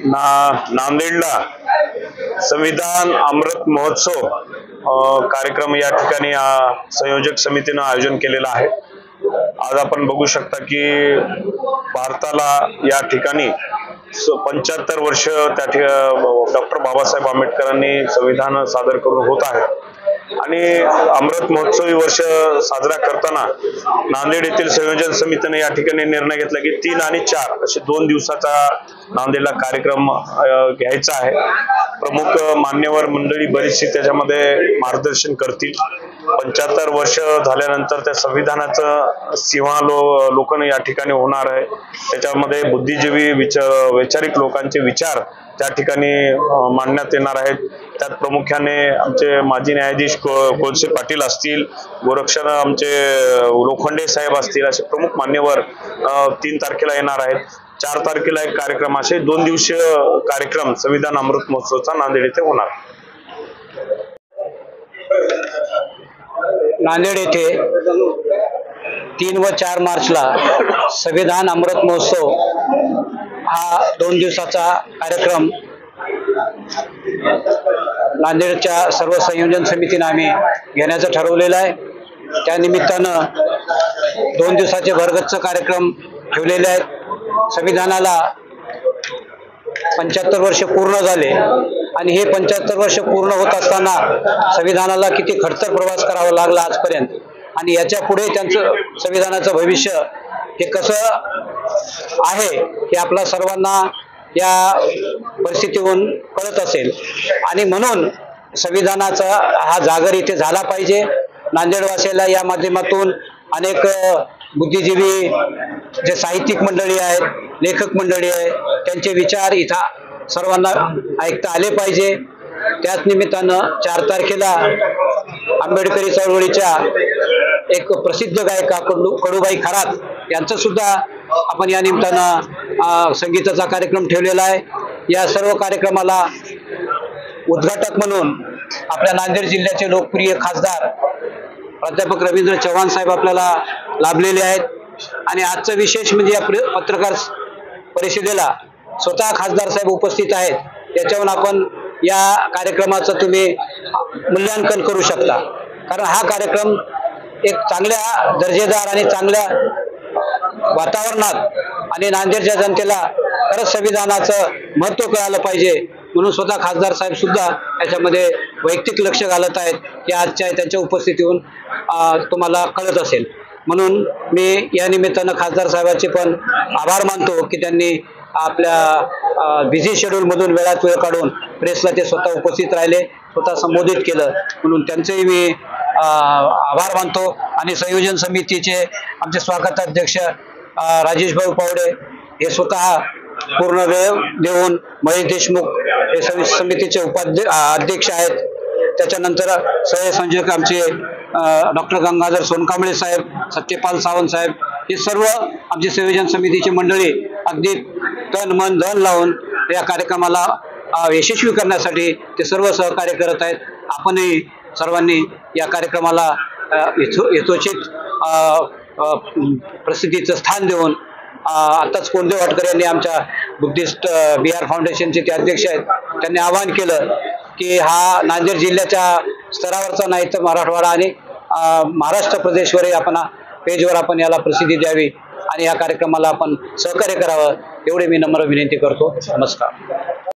नांदेडला संविधान अमृत महोत्सव कार्यक्रम या ठिकाणी संयोजक समितीने आयोजन केलेला आहे। आज आपण बघू शकता की भारताला या ठिकाणी 75 वर्ष डॉक्टर बाबासाहेब आंबेडकरांनी संविधान सादर करून होत आहे आणि अमृत महोत्सवी वर्ष साजरा करताना नांदेड येथील संयोजन समितीने या ठिकाणी निर्णय घेतला की 3 आणि 4 असे 2 दिवसाचा नांदेडला कार्यक्रम घ्यायचा आहे। प्रमुख मान्यवर मंडळी बरीचशी त्याच्यामध्ये मार्गदर्शन करतील। 75 वर्ष झाल्यानंतर त्या संविधानाचं सिंहावलोकन या ठिकाणी होणार आहे। त्याच्यामध्ये बुद्धिजीवी वैचारिक लोकांचे विचार त्या ठिकाणी मांडण्यात येणार आहेत। त्यात प्रामुख्याने आमचे माजी न्यायाधीश कोळसे पाटील असतील, गोरक्षण आमचे लोखंडे साहेब असतील, असे प्रमुख मान्यवर 3 तारखेला येणार आहेत। 4 तारखेला एक कार्यक्रम, असे 2 दिवसीय कार्यक्रम संविधान अमृत महोत्सवचा नांदेड येथे होणार। नांदेड येथे 3 व 4 मार्चला संविधान अमृत महोत्सव हा 2 दिवसाचा कार्यक्रम नांदेडच्या सर्व संयोजन समितीने आम्ही घेण्याचं ठरवलेलं आहे। त्या निमित्तानं 2 दिवसाचे भरगच्च कार्यक्रम ठेवलेले आहेत। संविधानाला 75 वर्ष पूर्ण झाले आणि हे 75 वर्ष पूर्ण होत असताना संविधानाला किती खडतर प्रवास करावा लागला आजपर्यंत, आणि याच्या पुढे त्यांचं संविधानाचं भविष्य हे कसं आहे हे आपल्या सर्वांना या परिस्थितीवरून कळत असेल, आणि म्हणून संविधानाचा हा जागर इथे झाला पाहिजे। नांदेडवासियाला या माध्यमातून अनेक बुद्धिजीवी जे साहित्यिक मंडळी आहेत, लेखक मंडळी आहेत, त्यांचे विचार इथं सर्वांना ऐकता आले पाहिजे। त्याच निमित्तानं 4 तारखेला आंबेडकरी चळवळीच्या एक प्रसिद्ध गायिका कडूबाई खरात यांचं सुद्धा आपण या निमित्तानं संगीताचा कार्यक्रम ठेवलेला आहे। या सर्व कार्यक्रमाला उद्घाटक म्हणून आपल्या नांदेड जिल्ह्याचे लोकप्रिय खासदार प्राध्यापक रवींद्र चव्हाण साहेब आपल्याला लाभलेले आहेत, आणि आजचं विशेष म्हणजे या पत्रकार परिषदेला स्वतः खासदार साहेब उपस्थित आहेत। याच्यावरून आपण या कार्यक्रमाचं तुम्ही मूल्यांकन करू शकता, कारण हा कार्यक्रम एक चांगल्या दर्जेदार आणि चांगल्या वातावरणात आणि नांदेडच्या जनतेला खरंच संविधानाचं महत्त्व कळालं पाहिजे म्हणून स्वतः खासदार साहेब सुद्धा याच्यामध्ये वैयक्तिक लक्ष घालत आहेत, की आजच्या त्यांच्या उपस्थितीतून तुम्हाला कळत असेल। म्हणून मी या निमित्तानं खासदार साहेबांचे पण आभार मानतो की त्यांनी आपल्या बिझी शेड्यूलमधून वेळात वेळ काढून प्रेसला ते स्वतः उपस्थित राहिले, स्वतः संबोधित केलं, म्हणून त्यांचेही मी आभार मानतो। आणि संयोजन समितीचे आमचे स्वागताध्यक्ष राजेश भाऊ पावडे हे स्वतः पूर्ण वेळ देऊन, महेश देशमुख हे समितीचे अध्यक्ष आहेत। त्याच्यानंतर सहसंयोजक आमचे डॉक्टर गंगाधर सोनकांबळे साहेब, सत्यपाल सावंत साहेब, हे सर्व आमचे संयोजन समितीचे मंडळी अगदी तन मन धन लावून या कार्यक्रमाला यशस्वी करण्यासाठी ते सर्व सहकार्य करत आहेत। आपणही सर्वांनी या कार्यक्रमाला यथोचित प्रसिद्धीचं स्थान देऊन, आताच कोंडे वाटकर यांनी आमच्या बुद्धिस्ट बिहार फाउंडेशनचे ते अध्यक्ष आहेत, त्यांनी आवाहन केलं की हा नांदेड जिल्ह्याच्या स्तरावरचा नाही तर मराठवाडा आणि महाराष्ट्र प्रदेशवरही आपण पेजवर आपण याला प्रसिद्धी द्यावी आणि या कार्यक्रमाला आपण सहकार्य करावं, एवढे मी नम्र विनंती करतो। नमस्कार।